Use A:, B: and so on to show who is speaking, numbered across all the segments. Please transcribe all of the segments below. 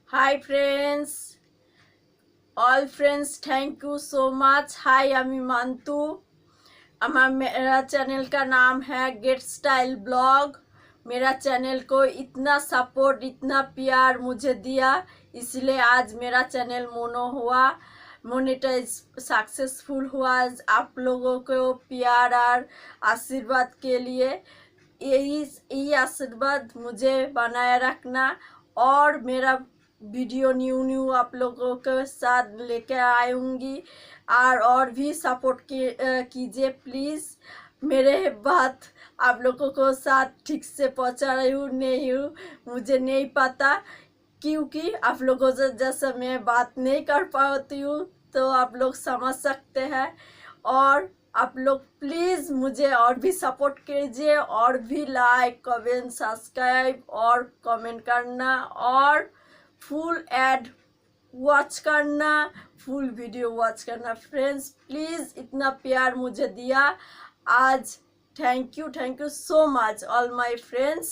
A: High friends, all friends, thank you so much. Hi, আমি মান্তু। मेरा channel का नाम है गेट स्टाइल ब्लॉग। मेरा चैनल को इतना सपोर्ट, इतना प्यार मुझे दिया, इसलिए आज मेरा चैनल मोनेटाइज सक्सेसफुल हुआ। आप लोगों को प्यार और आशीर्वाद के लिए यही आशीर्वाद मुझे बनाए रखना, और मेरा वीडियो न्यू न्यू आप लोगों के साथ लेकर आऊँगी, और भी सपोर्ट कीजिए प्लीज़। मेरे बात आप लोगों को साथ ठीक से पहुँचा रही हूँ नहीं हूँ, मुझे नहीं पता, क्योंकि आप लोगों से जैसे मैं बात नहीं कर पाती हूँ तो आप लोग समझ सकते हैं। और आप लोग प्लीज़ मुझे और भी सपोर्ट कीजिए, और भी लाइक, कमेंट, सब्सक्राइब और कमेंट करना, और फुल एड वॉच करना, फुल वीडियो वॉच करना। फ्रेंड्स प्लीज़ इतना प्यार मुझे दिया आज, thank you so much all my friends,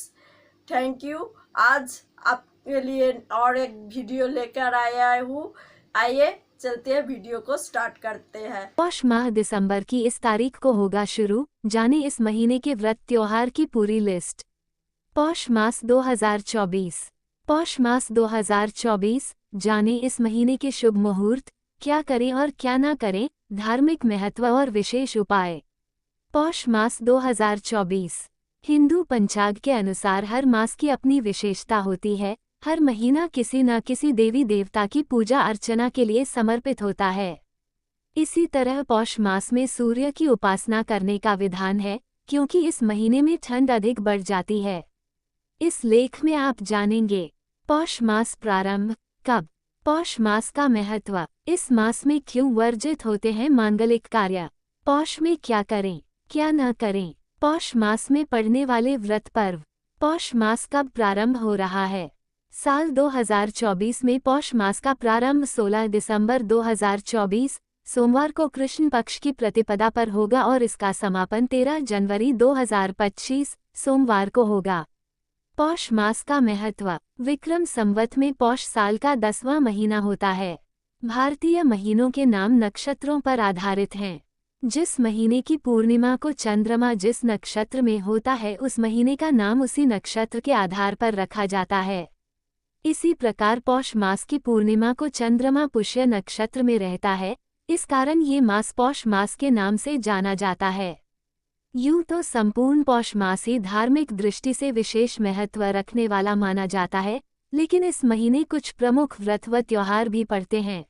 A: thank you. आज आपके लिए और एक वीडियो लेकर आया हूँ। आइए चलते हैं, वीडियो को स्टार्ट करते हैं।
B: पौष माह दिसंबर की इस तारीख को होगा शुरू, जाने इस महीने के व्रत त्योहार की पूरी लिस्ट। पौष मास 2024। पौष मास 2024, जाने इस महीने के शुभ मुहूर्त, क्या करें और क्या ना करें, धार्मिक महत्व और विशेष उपाय। पौष मास 2024 हिंदू पंचांग के अनुसार हर मास की अपनी विशेषता होती है। हर महीना किसी न किसी देवी देवता की पूजा अर्चना के लिए समर्पित होता है। इसी तरह पौष मास में सूर्य की उपासना करने का विधान है, क्योंकि इस महीने में ठंड अधिक बढ़ जाती है। इस लेख में आप जानेंगे पौष मास प्रारंभ कब, पौष मास का महत्व, इस मास में क्यों वर्जित होते हैं मांगलिक कार्य, पौष में क्या करें क्या न करें, पौष मास में पड़ने वाले व्रत पर्व, पौष मास कब प्रारंभ हो रहा है। साल 2024 में पौष मास का प्रारंभ 16 दिसंबर 2024 सोमवार को कृष्ण पक्ष की प्रतिपदा पर होगा, और इसका समापन 13 जनवरी 2025 सोमवार को होगा। पौष मास का महत्व, विक्रम संवत में पौष साल का 10वां महीना होता है। भारतीय महीनों के नाम नक्षत्रों पर आधारित हैं। जिस महीने की पूर्णिमा को चंद्रमा जिस नक्षत्र में होता है, उस महीने का नाम उसी नक्षत्र के आधार पर रखा जाता है। इसी प्रकार पौष मास की पूर्णिमा को चंद्रमा पुष्य नक्षत्र में रहता है, इस कारण ये मास पौष मास के नाम से जाना जाता है। यूं तो संपूर्ण पौष मास ही धार्मिक दृष्टि से विशेष महत्व रखने वाला माना जाता है, लेकिन इस महीने कुछ प्रमुख व्रत व त्योहार भी पड़ते हैं।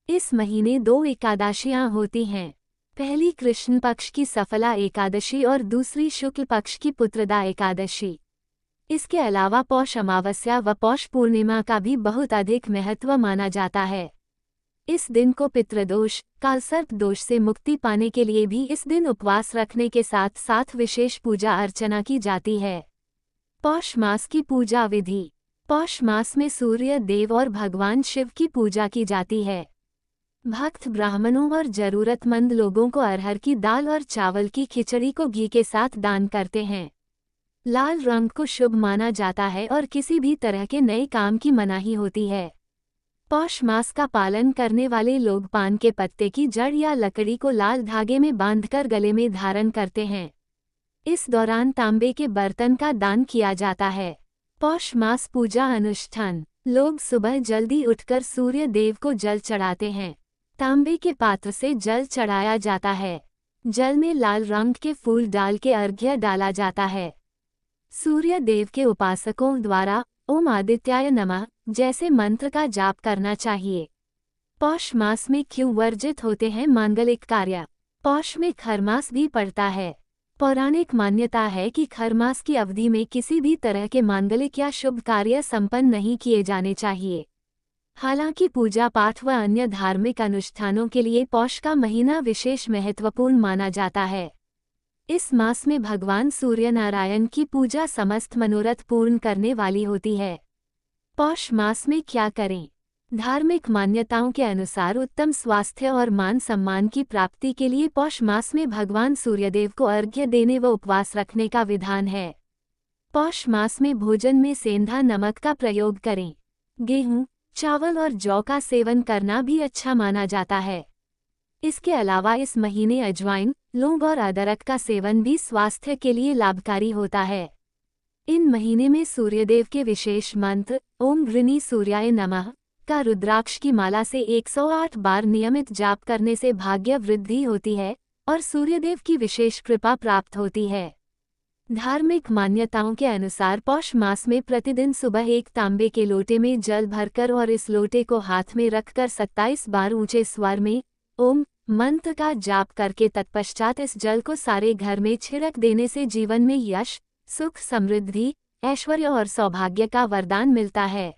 B: इस महीने 2 एकादशियां होती हैं। पहली कृष्ण पक्ष की सफला एकादशी और दूसरी शुक्ल पक्ष की पुत्रदा एकादशी। इसके अलावा पौष अमावस्या व पौष पूर्णिमा का भी बहुत अधिक महत्व माना जाता है। इस दिन को पितृदोष, कालसर्प दोष से मुक्ति पाने के लिए भी इस दिन उपवास रखने के साथ साथ विशेष पूजा अर्चना की जाती है। पौष मास की पूजा विधि, पौष मास में सूर्य देव और भगवान शिव की पूजा की जाती है। भक्त ब्राह्मणों और जरूरतमंद लोगों को अरहर की दाल और चावल की खिचड़ी को घी के साथ दान करते हैं। लाल रंग को शुभ माना जाता है और किसी भी तरह के नए काम की मनाही होती है। पौष मास का पालन करने वाले लोग पान के पत्ते की जड़ या लकड़ी को लाल धागे में बांधकर गले में धारण करते हैं। इस दौरान तांबे के बर्तन का दान किया जाता है। पौष मास पूजा अनुष्ठान, लोग सुबह जल्दी उठकर सूर्य देव को जल चढ़ाते हैं। तांबे के पात्र से जल चढ़ाया जाता है। जल में लाल रंग के फूल डाल के अर्घ्य डाला जाता है। सूर्य देव के उपासकों द्वारा ओम आदित्याय नमः जैसे मंत्र का जाप करना चाहिए। पौष मास में क्यों वर्जित होते हैं मांगलिक कार्य, पौष में खरमास भी पड़ता है। पौराणिक मान्यता है कि खरमास की अवधि में किसी भी तरह के मांगलिक या शुभ कार्य संपन्न नहीं किए जाने चाहिए। हालांकि पूजा पाठ व अन्य धार्मिक अनुष्ठानों के लिए पौष का महीना विशेष महत्वपूर्ण माना जाता है। इस मास में भगवान सूर्य नारायण की पूजा समस्त मनोरथ पूर्ण करने वाली होती है। पौष मास में क्या करें, धार्मिक मान्यताओं के अनुसार उत्तम स्वास्थ्य और मान सम्मान की प्राप्ति के लिए पौष मास में भगवान सूर्यदेव को अर्घ्य देने व उपवास रखने का विधान है। पौष मास में भोजन में सेंधा नमक का प्रयोग करें। गेहूं, चावल और जौ का सेवन करना भी अच्छा माना जाता है। इसके अलावा इस महीने अजवाइन, लौंग और अदरक का सेवन भी स्वास्थ्य के लिए लाभकारी होता है। इन महीने में सूर्यदेव के विशेष मंत्र ओम गृणी सूर्याय नमः का रुद्राक्ष की माला से 108 बार नियमित जाप करने से भाग्य वृद्धि होती है और सूर्यदेव की विशेष कृपा प्राप्त होती है। धार्मिक मान्यताओं के अनुसार पौष मास में प्रतिदिन सुबह एक तांबे के लोटे में जल भरकर और इस लोटे को हाथ में रखकर 27 बार ऊंचे स्वर में ओम मंत्र का जाप करके तत्पश्चात इस जल को सारे घर में छिड़क देने से जीवन में यश, सुख, समृद्धि, ऐश्वर्य और सौभाग्य का वरदान मिलता है।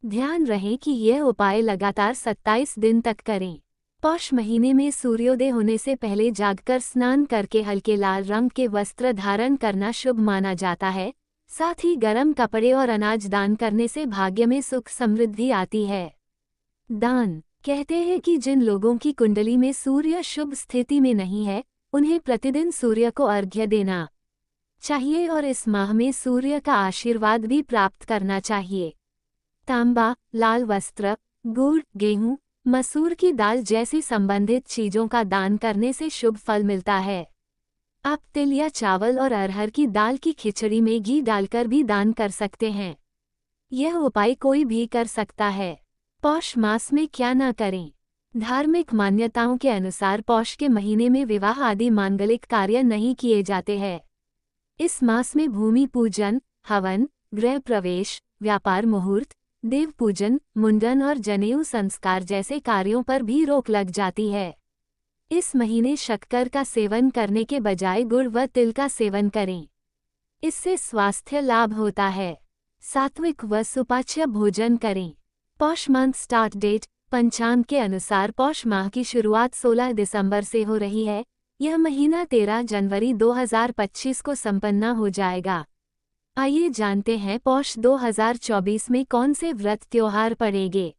B: ध्यान रहे कि यह उपाय लगातार 27 दिन तक करें। पौष महीने में सूर्योदय होने से पहले जागकर स्नान करके हल्के लाल रंग के वस्त्र धारण करना शुभ माना जाता है। साथ ही गर्म कपड़े और अनाज दान करने से भाग्य में सुख समृद्धि आती है। दान कहते हैं कि जिन लोगों की कुंडली में सूर्य शुभ स्थिति में नहीं है, उन्हें प्रतिदिन सूर्य को अर्घ्य देना चाहिए और इस माह में सूर्य का आशीर्वाद भी प्राप्त करना चाहिए। तांबा, लाल वस्त्र, गुड़, गेहूं, मसूर की दाल जैसी संबंधित चीजों का दान करने से शुभ फल मिलता है। आप तिल या चावल और अरहर की दाल की खिचड़ी में घी डालकर भी दान कर सकते हैं। यह उपाय कोई भी कर सकता है। पौष मास में क्या न करें? धार्मिक मान्यताओं के अनुसार पौष के महीने में विवाह आदि मांगलिक कार्य नहीं किए जाते हैं। इस मास में भूमि पूजन, हवन, गृह प्रवेश, व्यापार मुहूर्त, देव पूजन, मुंडन और जनेऊ संस्कार जैसे कार्यों पर भी रोक लग जाती है। इस महीने शक्कर का सेवन करने के बजाय गुड़ व तिल का सेवन करें। इससे स्वास्थ्य लाभ होता है। सात्विक व सुपाच्य भोजन करें। पौष मंथ स्टार्ट डेट पंचांग के अनुसार पौष माह की शुरुआत 16 दिसंबर से हो रही है। यह महीना 13 जनवरी 2025 को संपन्न हो जाएगा। आइए जानते हैं पौष 2024 में कौन से व्रत त्योहार पड़ेंगे।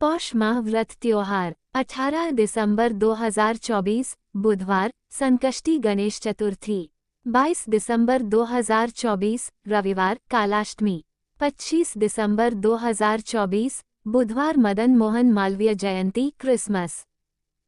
B: पौष माह व्रत त्योहार 18 दिसंबर 2024 बुधवार संकष्टी गणेश चतुर्थी, 22 दिसंबर 2024 रविवार कालाष्टमी, 25 दिसंबर 2024 बुधवार मदन मोहन मालवीय जयंती क्रिसमस,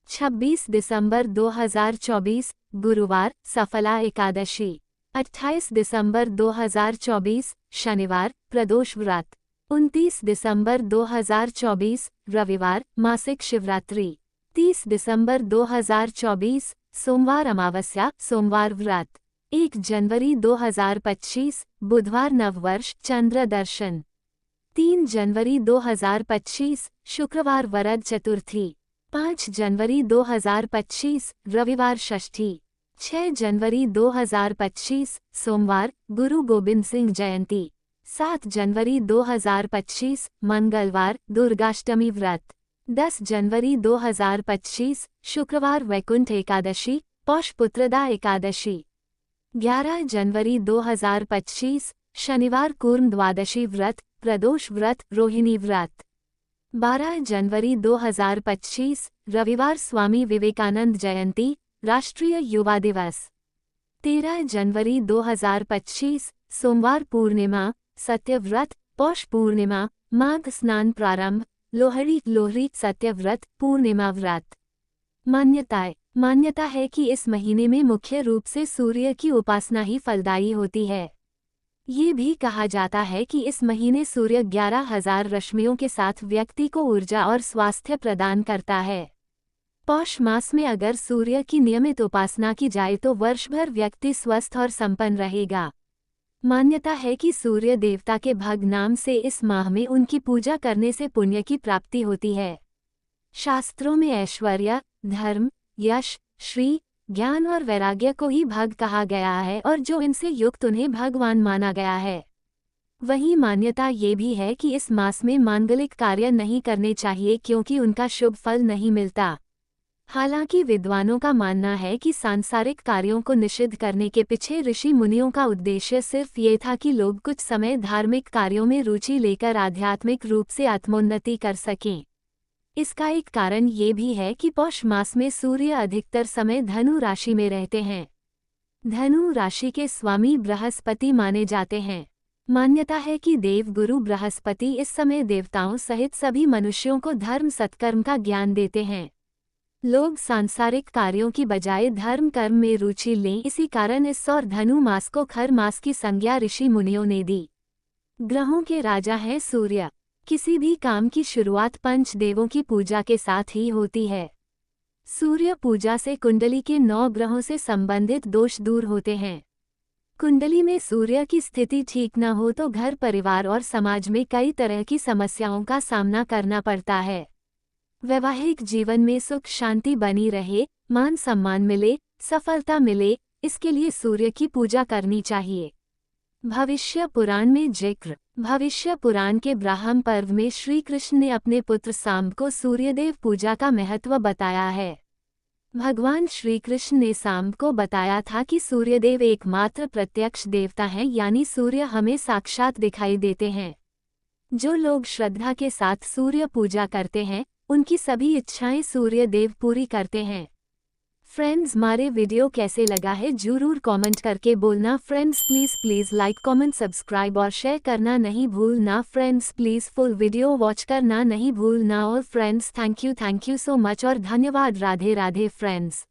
B: 26 दिसंबर 2024 गुरुवार सफला एकादशी, 28 दिसंबर 2024 शनिवार प्रदोष व्रत, 29 दिसंबर 2024 रविवार मासिक शिवरात्रि, 30 दिसंबर 2024 सोमवार अमावस्या सोमवार व्रत, 1 जनवरी 2025 बुधवार नववर्ष चंद्र दर्शन, 3 जनवरी 2025 शुक्रवार वरद चतुर्थी, 5 जनवरी 2025 रविवार षष्ठी, 6 जनवरी 2025 सोमवार गुरु गोबिंद सिंह जयंती, 7 जनवरी 2025 मंगलवार दुर्गाष्टमी व्रत, 10 जनवरी 2025 शुक्रवार वैकुंठ एकादशी पौषपुत्रदा एकादशी, 11 जनवरी 2025 शनिवार कूर्म द्वादशी व्रत प्रदोष व्रत रोहिणी व्रत, 12 जनवरी 2025 रविवार स्वामी विवेकानंद जयंती राष्ट्रीय युवा दिवस, 13 जनवरी 2025 सोमवार पूर्णिमा सत्यव्रत पौष पूर्णिमा माघ स्नान प्रारंभ लोहड़ी सत्यव्रत पूर्णिमा व्रत। मान्यता है कि इस महीने में मुख्य रूप से सूर्य की उपासना ही फलदायी होती है। ये भी कहा जाता है कि इस महीने सूर्य 11,000 रश्मियों के साथ व्यक्ति को ऊर्जा और स्वास्थ्य प्रदान करता है। पौष मास में अगर सूर्य की नियमित उपासना की जाए तो वर्ष भर व्यक्ति स्वस्थ और संपन्न रहेगा। मान्यता है कि सूर्य देवता के भग नाम से इस माह में उनकी पूजा करने से पुण्य की प्राप्ति होती है। शास्त्रों में ऐश्वर्य, धर्म, यश, श्री, ज्ञान और वैराग्य को ही भग कहा गया है और जो इनसे युक्त उन्हें भगवान माना गया है। वहीं मान्यता ये भी है कि इस मास में मांगलिक कार्य नहीं करने चाहिए क्योंकि उनका शुभ फल नहीं मिलता। हालांकि विद्वानों का मानना है कि सांसारिक कार्यों को निषिद्ध करने के पीछे ऋषि मुनियों का उद्देश्य सिर्फ ये था कि लोग कुछ समय धार्मिक कार्यों में रुचि लेकर आध्यात्मिक रूप से आत्मोन्नति कर सकें। इसका एक कारण ये भी है कि पौष मास में सूर्य अधिकतर समय धनु राशि में रहते हैं। धनु राशि के स्वामी बृहस्पति माने जाते हैं। मान्यता है कि देवगुरु बृहस्पति इस समय देवताओं सहित सभी मनुष्यों को धर्म सत्कर्म का ज्ञान देते हैं। लोग सांसारिक कार्यों की बजाय धर्म कर्म में रुचि लें, इसी कारण इस और धनु मास को खर मास की संज्ञा ऋषि मुनियों ने दी। ग्रहों के राजा हैं सूर्य। किसी भी काम की शुरुआत पंच देवों की पूजा के साथ ही होती है। सूर्य पूजा से कुंडली के 9 ग्रहों से संबंधित दोष दूर होते हैं। कुंडली में सूर्य की स्थिति ठीक न हो तो घर परिवार और समाज में कई तरह की समस्याओं का सामना करना पड़ता है। वैवाहिक जीवन में सुख शांति बनी रहे, मान सम्मान मिले, सफलता मिले, इसके लिए सूर्य की पूजा करनी चाहिए। भविष्य पुराण में जिक्र। भविष्य पुराण के ब्राह्मण पर्व में श्री कृष्ण ने अपने पुत्र सांब को सूर्यदेव पूजा का महत्व बताया है। भगवान श्री कृष्ण ने सांब को बताया था कि सूर्यदेव एकमात्र प्रत्यक्ष देवता हैं, यानी सूर्य हमें साक्षात दिखाई देते हैं। जो लोग श्रद्धा के साथ सूर्य पूजा करते हैं, उनकी सभी इच्छाएं सूर्यदेव पूरी करते हैं। फ्रेंड्स, हमारे वीडियो कैसे लगा है जरूर कमेंट करके बोलना। Friends please like comment subscribe और शेयर करना नहीं भूलना। Friends please full video watch करना नहीं भूलना। और friends thank you so much और धन्यवाद। राधे राधे फ्रेंड्स।